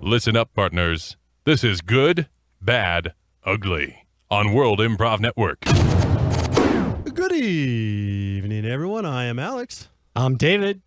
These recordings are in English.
Listen up, partners. This is Good, Bad, Ugly on World Improv Network. Good evening, everyone. I am Alex. I'm David.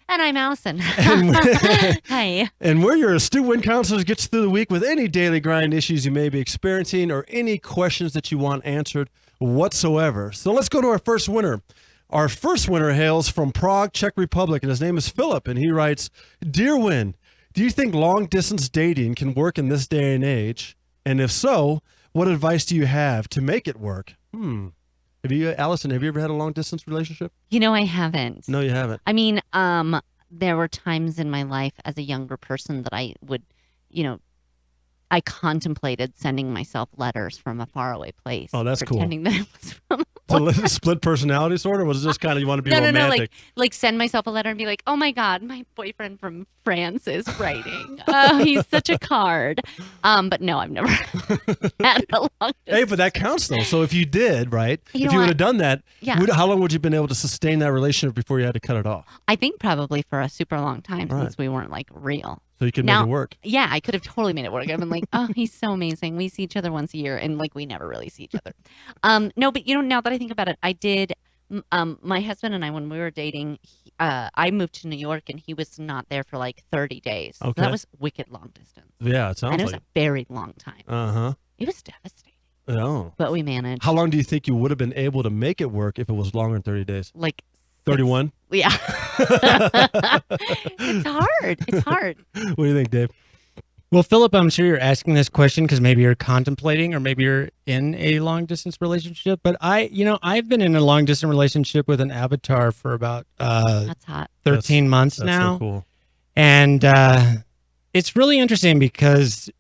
And I'm Allison. Hi. And we're your astute win counselors, gets through the week with any daily grind issues you may be experiencing or any questions that you want answered whatsoever. So let's go to our first winner. Our first winner hails from Prague, Czech Republic, and his name is Philip, and he writes, Dear Win, do you think long-distance dating can work in this day and age? And if so, what advice do you have to make it work? Allison, have you ever had a long-distance relationship? You know, I haven't. No, you haven't. I mean, there were times in my life as a younger person that I would, I contemplated sending myself letters from a faraway place. Oh, that's cool. Pretending that it was from So split personality sort of? Was it just kind of you want to be romantic? No, like send myself a letter and be like, oh my God, my boyfriend from France is writing. Oh, he's such a card. But no, I've never had a long distance. Hey, but that counts though. So if you did, right? You if know you would what? have done that, Yeah. how long would you have been able to sustain that relationship before you had to cut it off? I think probably for a super long time Right. since we weren't like real. So you could Now- make it work. Yeah, I could have totally made it work. I've been like, oh, he's so amazing. We see each other once a year, and like we never really see each other. No, but now that I think about it, I did. My husband and I, when we were dating, I moved to New York, and he was not there for like 30 days. So Okay. that was wicked long distance, Yeah, it sounds and it was like. a very long time. Uh-huh. It was devastating, Oh. but we managed. How long do you think you would have been able to make it work if it was longer than 30 days? Like 31? yeah, it's hard. It's hard. What do you think, Dave? Well, Philip, I'm sure you're asking this question because maybe you're contemplating or maybe you're in a long distance relationship. But I've been in a long distance relationship with an avatar for about That's hot. 13 months That's now. so cool. And it's really interesting because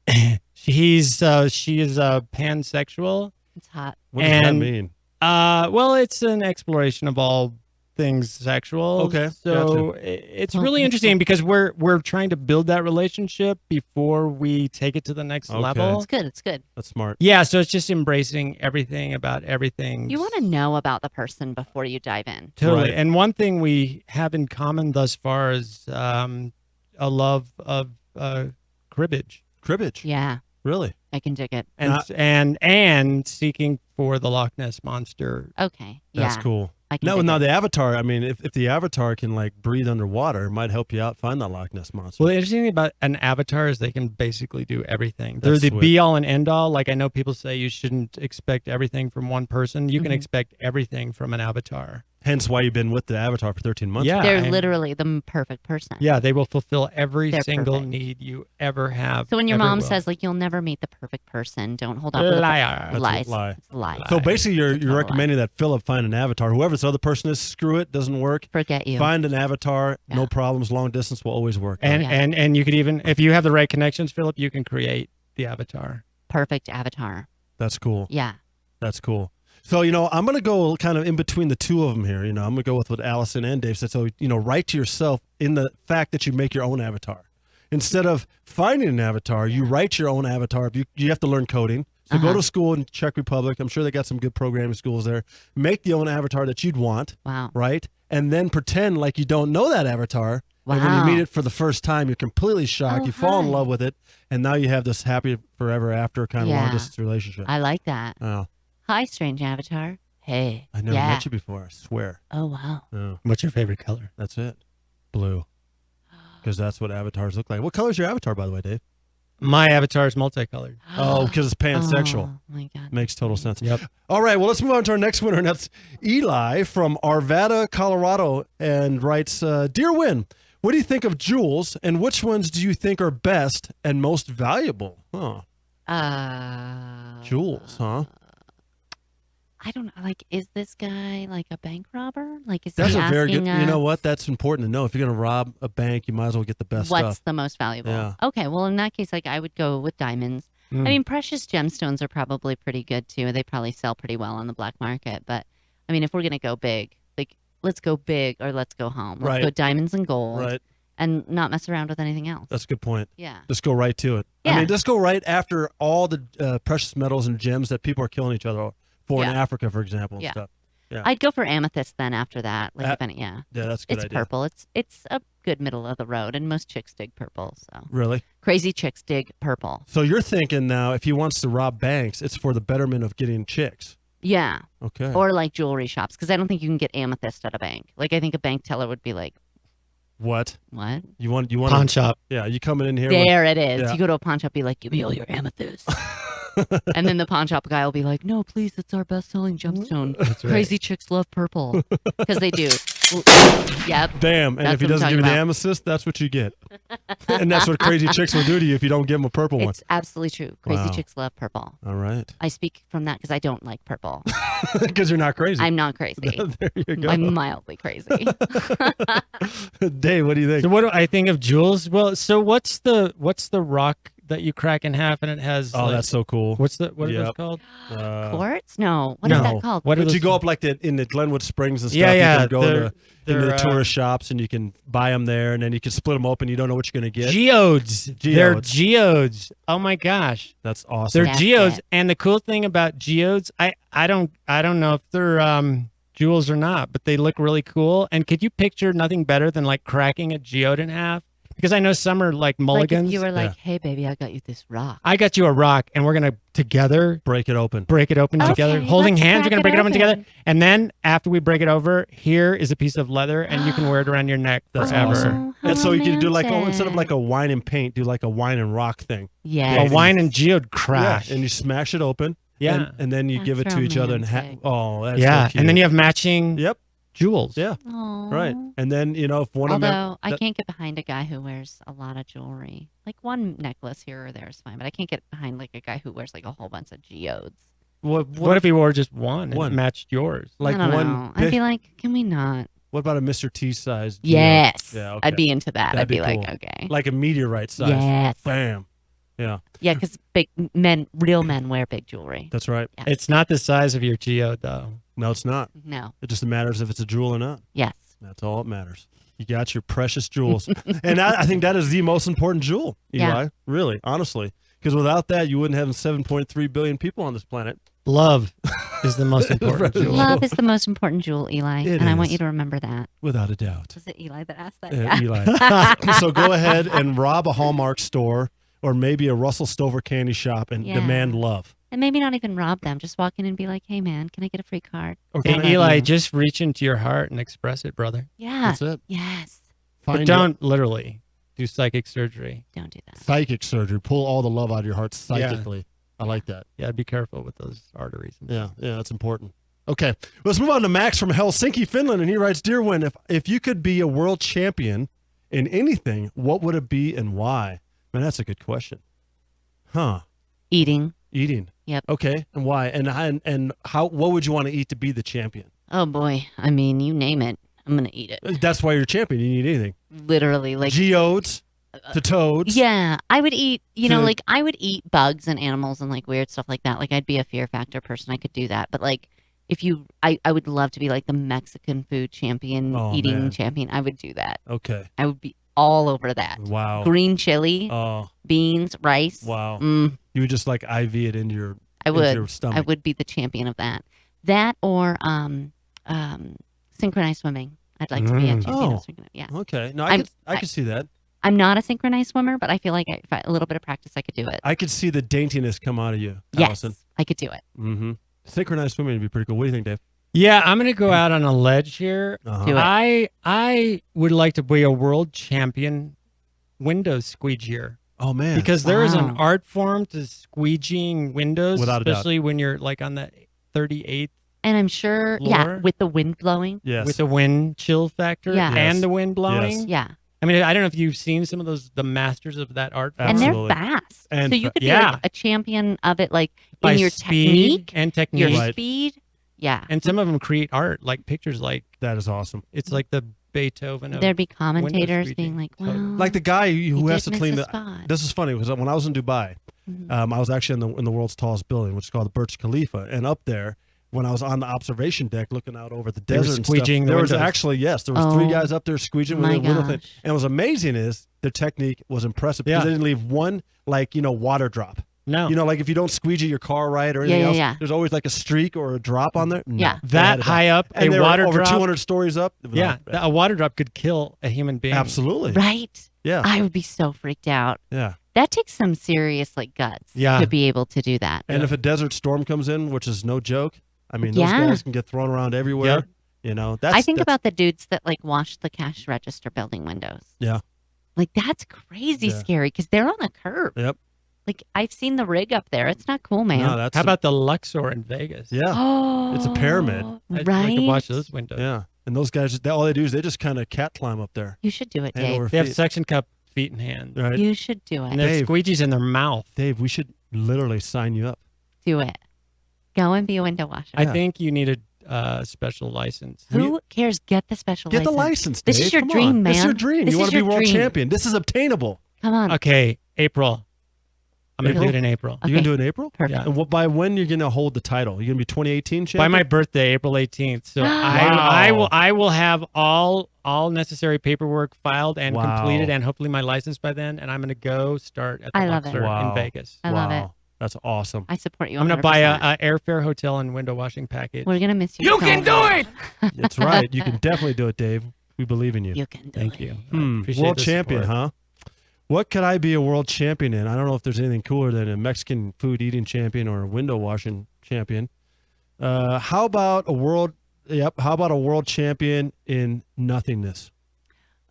she is pansexual. It's hot. What does that And- mean? Well, it's an exploration of all things sexual. Okay, So it's really interesting because we're trying to build that relationship before we take it to the next Okay. level. It's good. It's good. That's smart. Yeah, so it's just embracing everything about everything. You want to know about the person before you dive in. Totally. Right. And one thing we have in common thus far is a love of cribbage Cribbage. Yeah, Really? I can dig it. and seeking for the Loch Ness monster. Okay. That's Yeah. cool. I can No, dig now it. the avatar, I mean, if the avatar can like breathe underwater, it might help you out find that Loch Ness monster. Well, the interesting thing about an avatar is they can basically do everything. They're That's the sweet. be all and end all. Like I know people say you shouldn't expect everything from one person. You can Mhm. expect everything from an avatar. Hence why you've been with the avatar for 13 months. Yeah. They're and- literally the perfect person. Yeah, they will fulfill every They're single perfect. need you ever have. So when your ever mom will. says like you'll never meet the perfect person, don't hold on for the Liar. That's a lies. lie. It's a lie. So basically, you're It's a recommending that Philip find an avatar. Whoever this other person is, screw it, doesn't work. Forget you. Find an avatar, no Yeah. problems. Long distance will always work. And, Yeah. and you could even, if you have the right connections, Philip, you can create the avatar. Perfect avatar. That's cool. Yeah. That's cool. So, I'm going to go kind of in between the two of them here. I'm going to go with what Allison and Dave said. So, write to yourself in the fact that you make your own avatar. Instead of finding an avatar, you write your own avatar. You have to learn coding. So go Uh-huh. to school in Czech Republic. I'm sure they got some good programming schools there. Make the own avatar that you'd want, Wow. right? And then pretend like you don't know that avatar. And when Wow. you meet it for the first time, you're completely shocked. Oh, You fall in hi. love with it. And now you have this happy forever after kind of Yeah. long distance relationship. I like that. Oh, Hi, strange avatar. Hey. I never yeah. met you before, I swear. Oh wow. Oh, What's your favorite color? that's it. Blue. Because that's what avatars look like. What color is your avatar, by the way, Dave? My avatar is multicolored. Oh, because it's pansexual. Oh my God. Makes total sense. Yep. All right, well, let's move on to our next winner, and that's Eli from Arvada, Colorado, and writes, Dear Win, what do you think of jewels, and which ones do you think are best and most valuable? Huh. Jewels, huh? I don't know. Like, is this guy like a bank robber? Like, is That's he a very good, asking you know us what? That's important to know. If you're going to rob a bank, you might as well get the best what's stuff. the most valuable? Yeah. Okay. Well, in that case, like, I would go with diamonds. Mm. I mean, precious gemstones are probably pretty good too. They probably sell pretty well on the black market. But I mean, if we're gonna go big, like let's go big or let's go home. Let's Right. go diamonds and gold, Right. and not mess around with anything else. That's a good point. Yeah. Just go right to it. I Yeah. mean, just go right after all the precious metals and gems that people are killing each other for in Yeah. Africa, for example, and Yeah. stuff. Yeah. I'd go for amethyst then after that. Like, A- yeah. Yeah, that's a good It's idea. purple. It's a good middle of the road, and most chicks dig purple. So Really? crazy chicks dig purple. So you're thinking now, if he wants to rob banks, it's for the betterment of getting chicks. Yeah. Okay. Or like jewelry shops, because I don't think you can get amethyst at a bank. Like, I think a bank teller would be like, What? "What? You want Pawn shop. Yeah, you coming in here with, There it is." yeah. You go to a pawn shop, be like, "Give me all your amethyst." And then the pawn shop guy will be like, "No, please, it's our best-selling gemstone. That's right. Crazy chicks love purple," because they do. Yep. damn, and That's if he what I'm doesn't give you talking the about. amethyst, that's what you get. And that's what crazy chicks will do to you if you don't give them a purple one. It's absolutely true. Crazy Wow. chicks love purple. All right. I speak from that because I don't like purple. Because you're not crazy. I'm not crazy. There you go. I'm mildly crazy. Dave, what do you think? So what do I think of jewels? Well, so what's the rock that you crack in half and it has? Oh, like- that's so cool. what are those Yep. called? Quartz? No. What is no. that called? What are But you those- go up like in the Glenwood Springs and stuff. Yeah, yeah. You can go into they're, the tourist shops and you can buy them there, and then you can split them open. You don't know what you're going to get. geodes. They're Geodes. geodes. Oh my gosh. That's awesome. They're That's geodes. it. And the cool thing about geodes, I don't know if they're jewels or not, but they look really cool. And could you picture nothing better than like cracking a geode in half? Because I know some are like Like mulligans. if you were like, Yeah. "Hey, baby, I got you this rock." I got you a rock and we're going to together Break it open. break it open together. Okay, Holding let's hands, we're crack going to break it it open together. open. And then after we break it over, here is a piece of leather and you can wear it around your neck That's forever. awesome. how And so you can do like, romantic. instead of like a wine and paint, do like a wine and rock thing. Yeah. A wine and geode crash. Yeah, and you smash it open. Yeah. And then you give it That's to each other and romantic. that's Yeah, so cute. and then you have matching Yep. jewels. Yeah. Aw. Right. And then if one of them. Although I that- can't get behind a guy who wears a lot of jewelry. Like one necklace here or there is fine, but I can't get behind like a guy who wears like a whole bunch of geodes. What if he wore just one One. and matched yours? like I don't one? know. big- I'd be like, can we not? what about a Mr. T size? Yes. Yeah. Okay. I'd be into that. That'd I'd be, be like, cool. okay. Like a meteorite size. Yes. Bam. Yeah. Yeah, because real men wear big jewelry. That's right. It's not the size of your geode, though. No, it's not. No. It just matters if it's a jewel or not. Yes. That's all that matters. You got your precious jewels. And I think that is the most important jewel, Eli. Yeah. Really, honestly. Because without that, you wouldn't have 7.3 billion people on this planet. Love is the most important jewel. Love is the most important jewel, Eli. It and I want is. you to remember that. Without a doubt. Was it Eli that asked that? Eli. So go ahead and rob a Hallmark store or maybe a Russell Stover candy shop and Yeah. demand love. And maybe not even rob them. Just walk in and be like, "Hey, man, can I get a free card?" Or Hey, can I- Eli, you. just reach into your heart and express it, brother. Yeah. That's it. Yes. But Find don't literally do psychic surgery. Don't do that. psychic surgery. Pull all the love out of your heart psychically. I like that. Yeah, be careful with those arteries. And Yeah, that's important. Okay, let's move on to Max from Helsinki, Finland, and he writes, "Dear Win, if you could be a world champion in anything, what would it be and why?" Man, that's a good question. Huh? Eating. Eating. Yep. Okay, and why? And how? What would you want to eat to be the champion? Oh boy. I mean, you name it. I'm gonna eat it. That's why you're champion. You need anything. Literally, like. Geodes to toads. Yeah, I would eat. You know, To- like I would eat bugs and animals and like weird stuff like that. Like I'd be a fear factor person. I could do that. But like, if you, I would love to be like the Mexican food champion, Oh, eating man. champion. I would do that. Okay. I would be all over that. Wow. Green chili, Oh, beans, rice. wow. Mm, You would just like IV it into your I into would. your stomach. I would be the champion of that. That or synchronized swimming. I'd like to be a Mm. champion Oh. of synchronized. Yeah. Okay. No, I'm- I could see that. I'm not a synchronized swimmer, but I feel like if a little bit of practice, I could do it. I could see the daintiness come out of you, Yes, Allison. I could do it. Mm-hmm. Synchronized swimming would be pretty cool. What do you think, Dave? Yeah, I'm gonna go out on a ledge here. Uh-huh. Do it. I would like to be a world champion window squeegeer Oh man. because there is an Wow. art form to squeegeeing windows, Without a doubt. especially when you're like on the 38th And I'm sure, yeah, Floor? with the wind blowing. yes. with the wind chill factor Yeah. Yes. and the wind blowing. Yes. Yeah. I mean, I don't know if you've seen some of the masters of that art form. And Absolutely. they're fast. And so you fa- could be yeah. like a champion of it, like by in your speed technique, and your technique. Right. speed. Yeah. And some of them create art, like pictures, like that is awesome. it's like the Beethoven of There'd be commentators squeegee. being like, Totally. well, Like the guy who you has did to miss clean a the. spot. This is funny because when I was in Dubai, Mhm. I was actually in the world's tallest building, which is called the Burj Khalifa, and up there. When I was on the observation deck looking out over the They were desert and stuff, squeegeeing the there was windows. actually, yes, there was 3 Oh, guys up there squeegeeing with my the window thing. gosh. And what was amazing is their technique was impressive because Yeah. they didn't leave one, water drop. No. You know, like if you don't squeegee your car right or anything else, there's always like a streak or a drop on there. No, Yeah. That high up, and a they're water over drop. 200 stories up. Yeah, a water drop could kill a human being. Absolutely. Right? Yeah. I would be so freaked out. Yeah. That takes some serious guts to be able to do that. And if a desert storm comes in, which is no joke, I mean, those guys can get thrown around everywhere. Yep. You know, I think about the dudes that wash the cash register building windows. Yeah. Like that's crazy scary because they're on a curb. Yep. Like I've seen the rig up there. It's not cool, man. No, that's How about the Luxor in Vegas? Yeah. Oh, It's a pyramid. I right? could watch those windows. Yeah. And those guys, all they do is they just kind of cat climb up there. You should do it, Hand Dave. over They have feet. suction cup feet and hands. Right. You should do And it. they have Dave. squeegees in their mouth. Dave, we should literally sign you up. Do it. Go and be a window washer. I think you need a special license. Who cares? Get the special Get license. the license, This Dave. is your Come dream, on. man. This is your dream. This You want is to be your world dream. champion. This is obtainable. Come on. Okay, April. I'm going to do April? it in April. You're going to do it in April? Perfect. Yeah. And by when you're going to hold the title? You're going to be 2018 champion? By my birthday, April 18th. So Wow. I will have all necessary paperwork filed and Wow. completed, and hopefully my license by then. And I'm going to go start at the I love it. Luxor Wow. in Vegas. I love it. Wow. That's awesome. I support you. I'm going to buy 100%. a airfare, hotel, and window washing package. We're gonna miss you. You can do it. That's right. You can definitely do it, Dave. We believe in you. You can do Thank it. you. I appreciate World the champion, support. huh? What could I be a world champion in? I don't know if there's anything cooler than a Mexican food eating champion or a window washing champion. How about a world? Yep. How about a world champion in nothingness?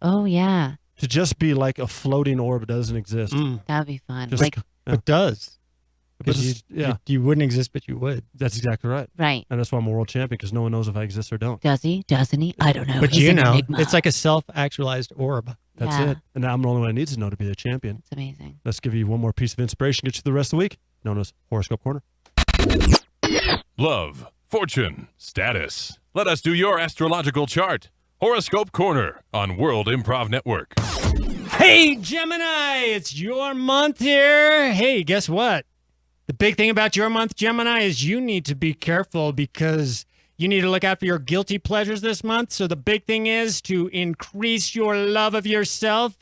Oh yeah, To just be like a floating orb that doesn't exist. that'd be fun. Just- Like It does. But Because just- yeah, you wouldn't exist, but you would. that's exactly right. right? And that's why I'm a world champion, because no one knows if I exist or don't. Does he? Doesn't he? I don't know. But He's you an know, enigma. it's like a self-actualized orb. That's Yeah. it. And I'm the only one that needs to know to be the champion. It's amazing. Let's give you one more piece of inspiration, get you through the rest of the week, known as Horoscope Corner. Love, fortune, status. Let us do your astrological chart. Horoscope Corner on World Improv Network. Hey, Gemini, it's your month here. Hey, guess what? The big thing about your month, Gemini, is you need to be careful because you need to look out for your guilty pleasures this month. So the big thing is to increase your love of yourself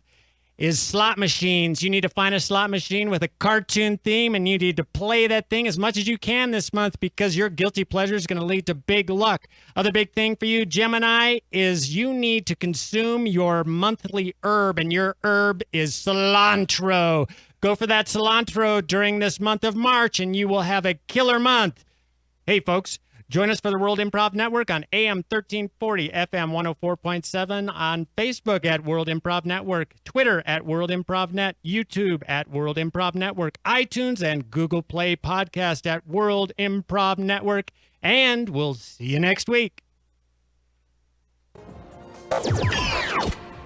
is slot machines. You need to find a slot machine with a cartoon theme, and you need to play that thing as much as you can this month because your guilty pleasure is going to lead to big luck. Other big thing for you, Gemini, is you need to consume your monthly herb, and your herb is cilantro. Go for that cilantro during this month of March, and you will have a killer month. Hey, folks. Join us for the World Improv Network on AM 1340, FM 104.7, on Facebook at World Improv Network, Twitter at World Improv Net, YouTube at World Improv Network, iTunes and Google Play Podcast at World Improv Network, and we'll see you next week.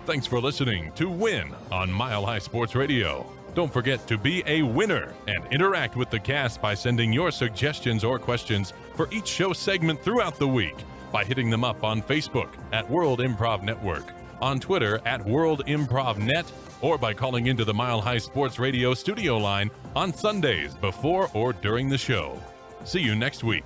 Thanks for listening to Win on Mile High Sports Radio. Don't forget to be a winner and interact with the cast by sending your suggestions or questions for each show segment throughout the week by hitting them up on Facebook at World Improv Network, on Twitter at World Improv Net, or by calling into the Mile High Sports Radio studio line on Sundays before or during the show. See you next week.